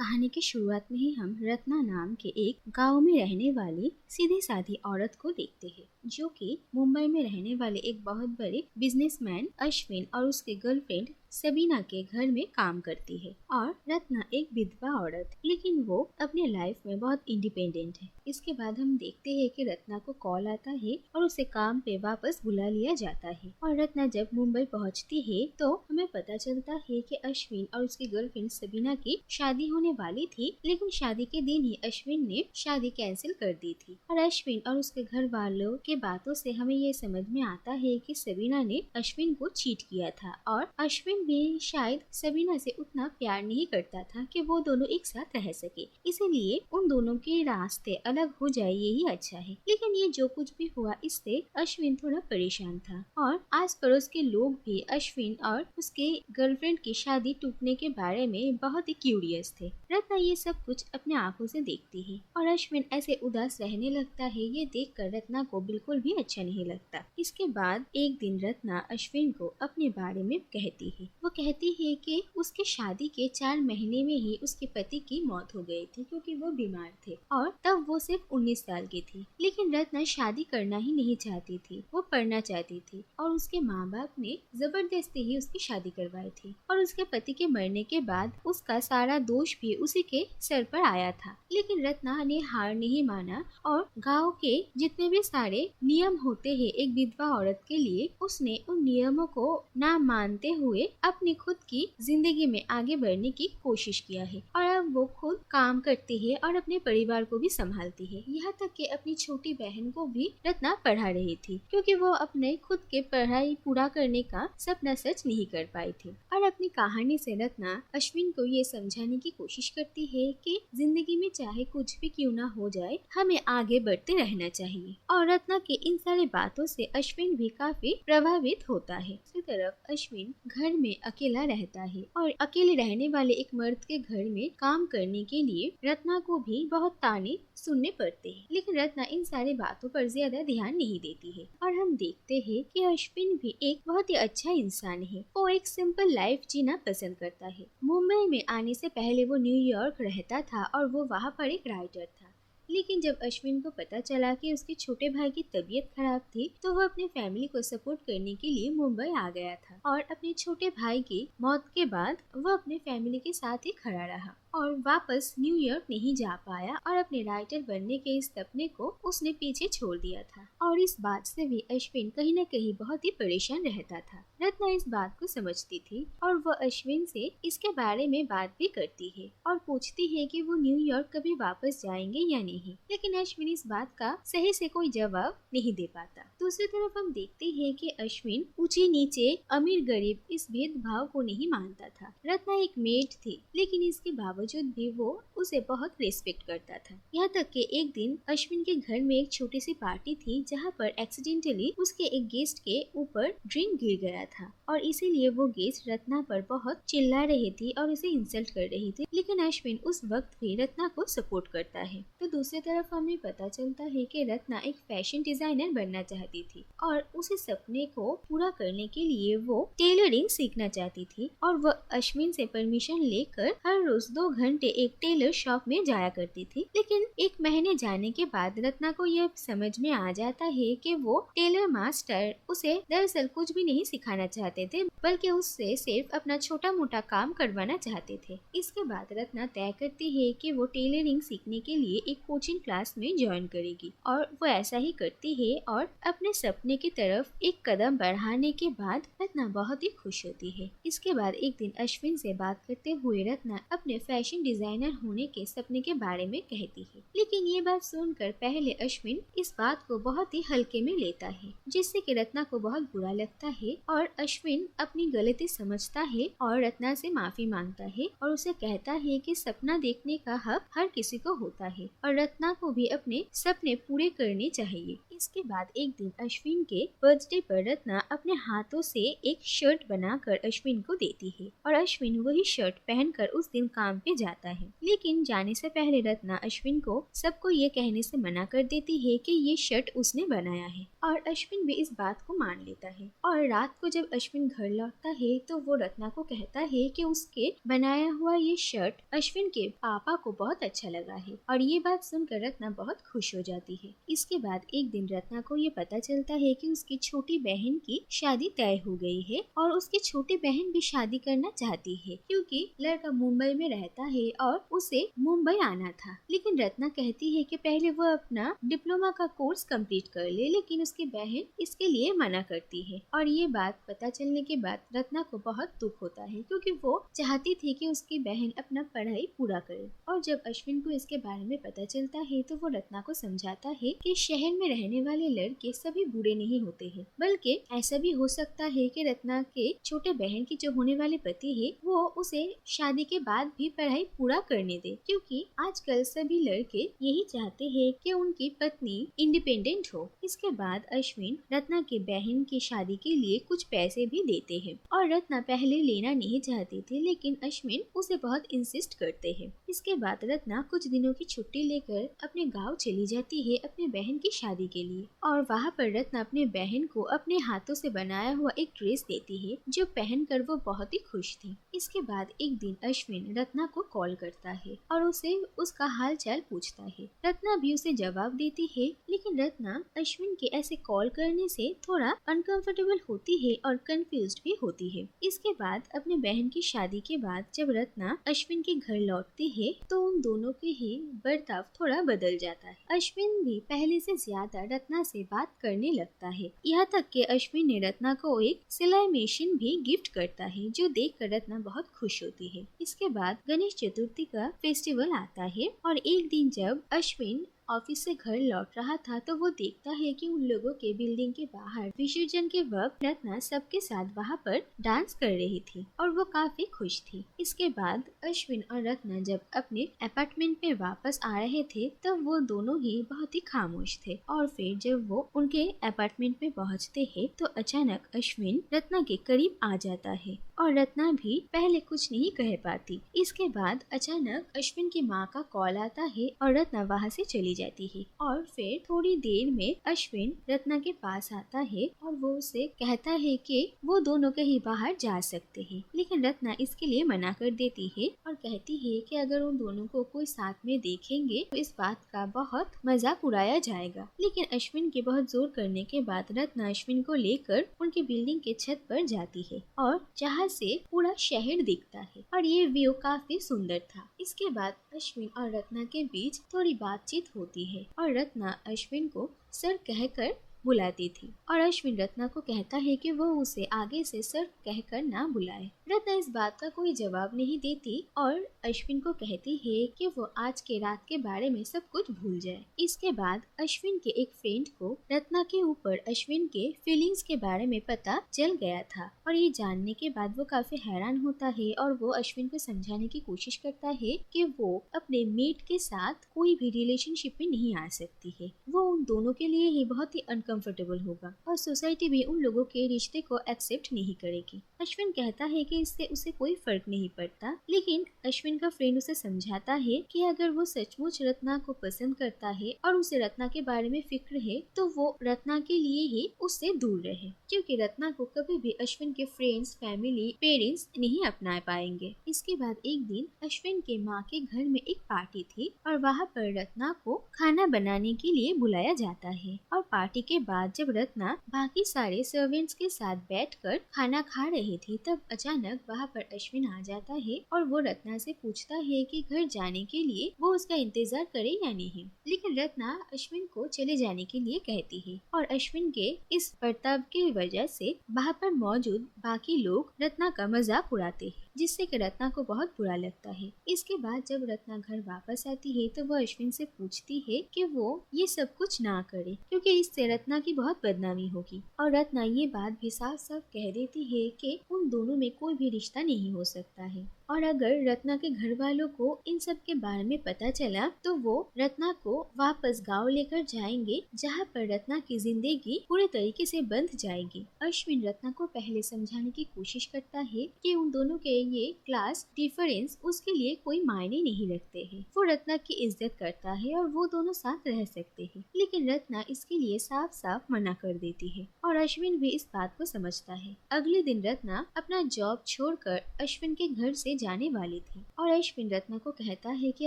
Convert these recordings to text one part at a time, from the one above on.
कहानी की शुरुआत में ही हम रत्ना नाम के एक गांव में रहने वाली सीधी सादी औरत को देखते हैं, जो कि मुंबई में रहने वाले एक बहुत बड़े बिजनेसमैन अश्विन और उसके गर्लफ्रेंड सबीना के घर में काम करती है। और रत्ना एक विधवा औरत, लेकिन वो अपने लाइफ में बहुत इंडिपेंडेंट है। इसके बाद हम देखते हैं कि रत्ना को कॉल आता है और उसे काम पे वापस बुला लिया जाता है। और रत्ना जब मुंबई पहुंचती है तो हमें पता चलता है कि अश्विन और उसकी गर्लफ्रेंड सबीना की शादी होने वाली थी, लेकिन शादी के दिन ही अश्विन ने शादी कैंसिल कर दी थी। और अश्विन और उसके घर वालों के बातों से हमें ये समझ में आता है कि सबीना ने अश्विन को चीट किया था और अश्विन भी शायद सबीना से उतना प्यार नहीं करता था कि वो दोनों एक साथ रह सके, इसीलिए उन दोनों के रास्ते अलग हो जाए यही अच्छा है। लेकिन ये जो कुछ भी हुआ, इससे अश्विन थोड़ा परेशान था और आस पड़ोस के लोग भी अश्विन और उसके गर्लफ्रेंड की शादी टूटने के बारे में बहुत ही क्यूरियस थे। रत्ना ये सब कुछ अपने आंखों से देखती है और अश्विन ऐसे उदास रहने लगता है। ये देखकर रत्ना को बिल्कुल भी अच्छा नहीं लगता। इसके बाद एक दिन रत्ना अश्विन को अपने बारे में कहती है। वो कहती है कि उसके शादी के 4 महीने में ही उसके पति की मौत हो गई थी, क्योंकि वो बीमार थे और तब वो सिर्फ 19 साल की थी। लेकिन रत्ना शादी करना ही नहीं चाहती थी, वो पढ़ना चाहती थी और उसके माँ बाप ने जबरदस्ती ही उसकी शादी करवाई थी। और उसके पति के मरने के बाद उसका सारा दोष भी उसी के सर पर आया था। लेकिन रत्ना ने हार नहीं माना और गाँव के जितने भी सारे नियम होते हैं एक विधवा औरत के लिए, उसने उन नियमों को ना मानते हुए अपनी खुद की जिंदगी में आगे बढ़ने की कोशिश किया है। और अब वो खुद काम करती है और अपने परिवार को भी संभालती है। यहाँ तक कि अपनी छोटी बहन को भी रत्ना पढ़ा रही थी, क्योंकि वो अपने खुद के पढ़ाई पूरा करने का सपना सच नहीं कर पाई थी। और अपनी कहानी से रत्ना अश्विन को ये समझाने की कोशिश करती है कि जिंदगी में चाहे कुछ भी क्यों ना हो जाए, हमें आगे बढ़ते रहना चाहिए। और रत्ना के इन सारी बातों से अश्विन भी काफी प्रभावित होता है। दूसरी तरफ अश्विन घर में अकेला रहता है और अकेले रहने वाले एक मर्द के घर में काम करने के लिए रत्ना को भी बहुत ताने सुनने पड़ते हैं। लेकिन रत्ना इन सारी बातों पर ज्यादा ध्यान नहीं देती है और हम देखते हैं कि अश्विन भी एक बहुत ही अच्छा इंसान है। वो एक सिंपल लाइफ जीना पसंद करता है। मुंबई में आने से पहले वो न्यूयॉर्क रहता था और वो वहाँ पर एक राइटर था। लेकिन जब अश्विन को पता चला कि उसके छोटे भाई की तबीयत खराब थी, तो वो अपने फैमिली को सपोर्ट करने के लिए मुंबई आ गया था। और अपने छोटे भाई की मौत के बाद वो अपने फैमिली के साथ ही खड़ा रहा और वापस न्यूयॉर्क नहीं जा पाया और अपने राइटर बनने के इस सपने को उसने पीछे छोड़ दिया था। और इस बात से भी अश्विन कहीं न कहीं बहुत ही परेशान रहता था। रत्ना इस बात को समझती थी और वो अश्विन से इसके बारे में बात भी करती है और पूछती है कि वो न्यूयॉर्क कभी वापस जाएंगे या नहीं। लेकिन अश्विन इस बात का सही से कोई जवाब नहीं दे पाता। दूसरी तरफ हम देखते हैं कि अश्विन ऊंचे नीचे अमीर गरीब इस भेदभाव को नहीं मानता था। रत्ना एक मेड थी, लेकिन इसके बावजूद भी वो उसे बहुत रिस्पेक्ट करता था। यहाँ तक कि एक दिन अश्विन के घर में एक छोटी सी पार्टी थी, जहाँ पर एक्सीडेंटली उसके एक गेस्ट के ऊपर ड्रिंक गिर गया था और इसीलिए वो गेस्ट रत्ना पर बहुत चिल्ला रही थी और उसे इंसल्ट कर रही थी। लेकिन अश्विन उस वक्त भी रत्ना को सपोर्ट करता है। तो दूसरी तरफ हमें पता चलता है कि रत्ना एक फैशन डिजाइनर बनना चाहती थी और उसे सपने को पूरा करने के लिए वो टेलरिंग सीखना चाहती थी। और वो अश्विन से परमिशन लेकर हर रोज 2 घंटे एक टेलर शॉप में जाया करती थी। लेकिन 1 महीने जाने के बाद रत्ना को यह समझ में आ जाता है कि वो टेलर मास्टर उसे दरअसल कुछ भी नहीं सिखाना चाहते थे, बल्कि उससे सिर्फ अपना छोटा मोटा काम करवाना चाहते थे। इसके बाद रत्ना तय करती है कि वो टेलरिंग सीखने के लिए एक कोचिंग क्लास में ज्वाइन करेगी और वो ऐसा ही करती है और अपने सपने की तरफ एक कदम बढ़ाने के बाद रत्ना बहुत ही खुश होती है। इसके बाद एक दिन अश्विन से बात करते हुए रत्ना अपने फैशन डिजाइनर होने के सपने के बारे में कहती है। लेकिन ये बात सुनकर पहले अश्विन इस बात को बहुत ही हल्के में लेता है, जिससे कि रत्ना को बहुत बुरा लगता है और अश्विन अपनी गलती समझता है और रत्ना से माफी मांगता है और उसे कहता है कि सपना देखने का हक हर किसी को होता है और रत्ना को भी अपने सपने पूरे करने चाहिए। इसके बाद एक दिन अश्विन के बर्थडे पर रत्ना अपने हाथों से एक शर्ट बनाकर अश्विन को देती है और अश्विन वही शर्ट पहनकर उस दिन काम पे पे जाता है। लेकिन जाने से पहले रत्ना अश्विन को सबको ये कहने से मना कर देती है कि ये शर्ट उसने बनाया है, और अश्विन भी इस बात को मान लेता है। और रात को जब अश्विन घर लौटता है तो वो रत्ना को कहता है कि उसके बनाया हुआ ये शर्ट अश्विन के पापा को बहुत अच्छा लगा है, और ये बात सुनकर रत्ना बहुत खुश हो जाती है। इसके बाद एक दिन रत्ना को ये पता चलता है कि उसकी छोटी बहन की शादी तय हो गई है, और उसकी छोटी बहन भी शादी करना चाहती है क्योंकि लड़का मुंबई में रहता है और उसे मुंबई आना था। लेकिन रत्ना कहती है कि पहले वो अपना डिप्लोमा का कोर्स कंप्लीट कर ले, लेकिन उसकी बहन इसके लिए मना करती है। और ये बात पता चलने के बाद रत्ना को बहुत दुख होता है क्योंकि वो चाहती थी कि उसकी बहन अपना पढ़ाई पूरा करे। और जब अश्विन को इसके बारे में पता चलता है तो वो रत्ना को समझाता है कि शहर में रहने वाले लड़के सभी बुरे नहीं होते हैं, बल्कि ऐसा भी हो सकता है कि रत्ना के छोटे बहन की जो होने वाले पति है वो उसे शादी के बाद भी पढ़ाई पूरा करने दे, क्योंकि आजकल सभी लड़के यही चाहते हैं कि उनकी पत्नी इंडिपेंडेंट हो। इसके बाद अश्विन रत्ना के बहन की शादी के लिए कुछ पैसे भी देते हैं, और रत्ना पहले लेना नहीं चाहती थी, लेकिन अश्विन उसे बहुत इंसिस्ट करते हैं। इसके बाद रत्ना कुछ दिनों की छुट्टी लेकर अपने गांव चली जाती है अपने बहन की शादी के लिए, और वहाँ पर रत्ना अपने बहन को अपने हाथों से बनाया हुआ एक ड्रेस देती है जो पहनकर वो बहुत ही खुश थी। इसके बाद एक दिन अश्विन रत्ना को कॉल करता है और उसे उसका हाल चाल पूछता है। रत्ना भी उसे जवाब देती है, लेकिन रत्ना अश्विन के ऐसे कॉल करने से थोड़ा अनकंफर्टेबल होती है और कंफ्यूज्ड भी होती है। इसके बाद अपने बहन की शादी के बाद जब रत्ना अश्विन के घर लौटती है तो उन दोनों के ही बर्ताव थोड़ा बदल जाता है। अश्विन भी पहले से ज्यादा रत्ना से बात करने लगता है, यहाँ तक कि अश्विन ने रत्ना को एक सिलाई मशीन भी गिफ्ट करता है जो देखकर रत्ना बहुत खुश होती है। इसके बाद गणेश चतुर्थी का फेस्टिवल आता है, और एक दिन जब अश्विन ऑफिस से घर लौट रहा था तो वो देखता है कि उन लोगों के बिल्डिंग के बाहर विसर्जन के वक्त रत्ना सबके साथ वहाँ पर डांस कर रही थी और वो काफी खुश थी। इसके बाद अश्विन और रत्ना जब अपने अपार्टमेंट में वापस आ रहे थे तब वो दोनों ही बहुत ही खामोश थे, और फिर जब वो उनके अपार्टमेंट में पहुँचते हैं तो अचानक अश्विन रत्ना के करीब आ जाता है और रत्ना भी पहले कुछ नहीं कह पाती। इसके बाद अचानक अश्विन की माँ का कॉल आता है और रत्ना वहाँ से चली जाती है, और फिर थोड़ी देर में अश्विन रत्ना के पास आता है और वो उसे कहता है कि वो दोनों कहीं बाहर जा सकते हैं, लेकिन रत्ना इसके लिए मना कर देती है और कहती है कि अगर उन दोनों को कोई साथ में देखेंगे तो इस बात का बहुत मजाक उड़ाया जाएगा। लेकिन अश्विन के बहुत जोर करने के बाद रत्ना अश्विन को लेकर उनकी बिल्डिंग के छत पर जाती है और जहाँ से पूरा शहर दिखता है, और ये व्यू काफी सुंदर था। इसके बाद अश्विन और रत्ना के बीच थोड़ी बातचीत होती है और रत्ना अश्विन को सर कहकर बुलाती थी, और अश्विन रत्ना को कहता है कि वो उसे आगे से सर कहकर ना बुलाए। रत्ना इस बात का कोई जवाब नहीं देती और अश्विन को कहती है कि वो आज के रात के बारे में सब कुछ भूल जाए। इसके बाद अश्विन के एक फ्रेंड को रत्ना के ऊपर अश्विन के फीलिंग्स के बारे में पता चल गया था, और ये जानने के बाद वो काफी हैरान होता है और वो अश्विन को समझाने की कोशिश करता है कि वो अपने मेट के साथ कोई भी रिलेशनशिप में नहीं आ सकती है। वो उन दोनों के लिए ही बहुत ही अनकंफर्टेबल होगा और सोसाइटी भी उन लोगों के रिश्ते को एक्सेप्ट नहीं करेगी। अश्विन कहता है कि इससे उसे कोई फर्क नहीं पड़ता, लेकिन अश्विन का फ्रेंड उसे समझाता है कि अगर वो सचमुच रत्ना को पसंद करता है और उसे रत्ना के बारे में फिक्र है तो वो रत्ना के लिए ही उससे दूर रहे, क्योंकि रत्ना को कभी भी अश्विन के फ्रेंड्स, फैमिली, पेरेंट्स नहीं अपना पाएंगे। इसके बाद एक दिन अश्विन के माँ के घर में एक पार्टी थी और वहाँ पर रत्ना को खाना बनाने के लिए बुलाया जाता है, और पार्टी के बाद जब रत्ना बाकी सारे सर्वेंट्स के साथ बैठकर खाना खा रही थी तब अचानक वहाँ पर अश्विन आ जाता है और वो रत्ना से पूछता है कि घर जाने के लिए वो उसका इंतजार करे या नहीं, लेकिन रत्ना अश्विन को चले जाने के लिए कहती है, और अश्विन के इस बर्ताव की वजह से वहाँ पर मौजूद बाकी लोग रत्ना का मजाक उड़ाते हैं, जिससे कि रत्ना को बहुत बुरा लगता है। इसके बाद जब रत्ना घर वापस आती है तो वो अश्विन से पूछती है कि वो ये सब कुछ ना करे क्योंकि इससे रत्ना की बहुत बदनामी होगी, और रत्ना ये बात भी साफ साफ कह देती है कि उन दोनों में कोई भी रिश्ता नहीं हो सकता है। और अगर रत्ना के घर वालों को इन सब के बारे में पता चला तो वो रत्ना को वापस गांव लेकर जाएंगे, जहाँ पर रत्ना की जिंदगी पूरे तरीके से बंध जाएगी। अश्विन रत्ना को पहले समझाने की कोशिश करता है कि उन दोनों के ये क्लास डिफरेंस उसके लिए कोई मायने नहीं रखते हैं। वो रत्ना की इज्जत करता है और वो दोनों साथ रह सकते हैं, लेकिन रत्ना इसके लिए साफ साफ मना कर देती है और अश्विन भी इस बात को समझता है। अगले दिन रत्ना अपना जॉब छोड़कर अश्विन के घर से जाने वाली थी और अश्विन रत्ना को कहता है कि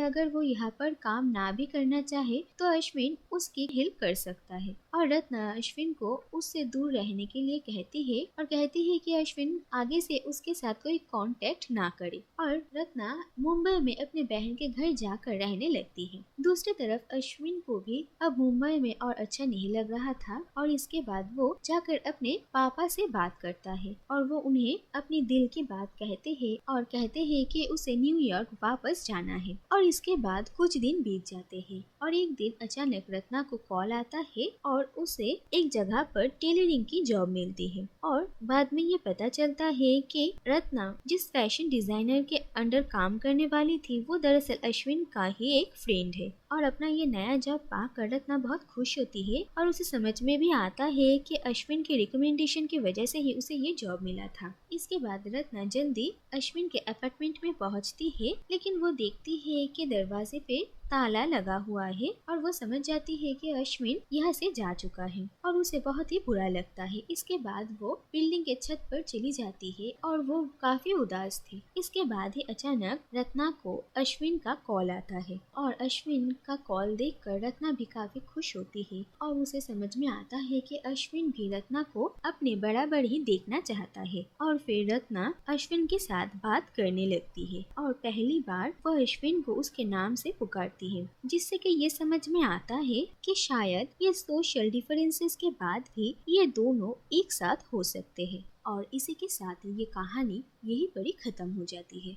अगर वो यहाँ पर काम ना भी करना चाहे तो अश्विन उसकी हेल्प कर सकता है। और रत्ना अश्विन को उससे दूर रहने के लिए कहती है और कहती है कि अश्विन आगे से उसके साथ कोई कांटेक्ट ना करे। और रत्ना मुंबई में अपने बहन के घर जाकर रहने लगती है। दूसरी तरफ अश्विन को भी अब मुंबई में और अच्छा नहीं लग रहा था और इसके बाद वो जाकर अपने पापा से बात करता है और वो उन्हें अपनी दिल की बात कहते हैं और कहते हैं कि उसे न्यूयॉर्क वापस जाना है। और इसके बाद कुछ दिन बीत जाते हैं और एक दिन अचानक रत्ना को कॉल आता है और उसे एक जगह पर टेलरिंग की जॉब मिलती है। और बाद में ये पता चलता है कि रत्ना जिस फैशन डिजाइनर के अंडर काम करने वाली थी वो दरअसल अश्विन का ही एक फ्रेंड है। और अपना ये नया जॉब पाकर रत्ना बहुत खुश होती है और उसे समझ में भी आता है कि अश्विन के रिकमेंडेशन की वजह से ही उसे ये जॉब मिला था। इसके बाद रत्ना जल्दी अश्विन के अपार्टमेंट में पहुंचती है, लेकिन वो देखती है कि दरवाजे पे ताला लगा हुआ है और वो समझ जाती है कि अश्विन यहाँ से जा चुका है और उसे बहुत ही बुरा लगता है। इसके बाद वो बिल्डिंग के छत पर चली जाती है और वो काफी उदास थी। इसके बाद ही अचानक रत्ना को अश्विन का कॉल आता है और अश्विन का कॉल देखकर रत्ना भी काफी खुश होती है और उसे समझ में आता है कि अश्विन भी रत्ना को अपने बराबर ही देखना चाहता है। और फिर रत्ना अश्विन के साथ बात करने लगती है और पहली बार वो अश्विन को उसके नाम से पुकारती है, जिससे कि ये समझ में आता है कि शायद ये सोशल डिफरेंसेस के बाद भी ये दोनों एक साथ हो सकते हैं। और इसी के साथ ये कहानी यही पर ही खत्म हो जाती है।